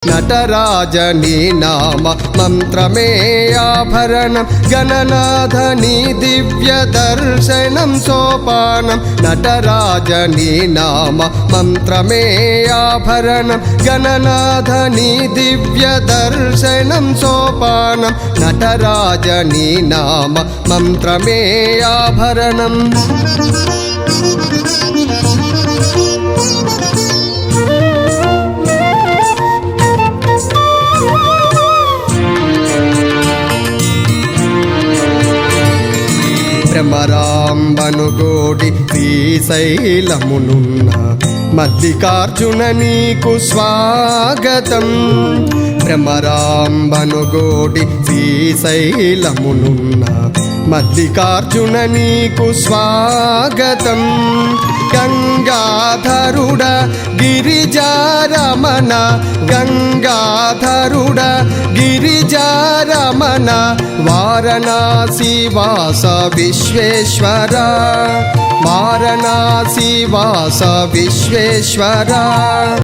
నటరాజని నామ మంత్రమే ఆభరణం గణనాథని దివ్య దర్శనం సోపానం నటరాజని నామ మంత్రమే ఆభరణం గణనాథని దివ్య దర్శనం సోపానం నటరాజని నామ మంత్రమే ఆభరణం భ్రమరాంబనుగోడి శ్రీశైలమునున్న మల్లికార్జున నీకు స్వాగతం భ్రమరాంబనుగోడి శ్రీశైలమునున్న మల్లికార్జున నీకు స్వాగతం గంగాధరుడ గిరిజారమణ గంగాధరుడ గిరిజారమణ వారణాసి వాస విశ్వేశ్వర వారణాసి వాస విశ్వేశ్వర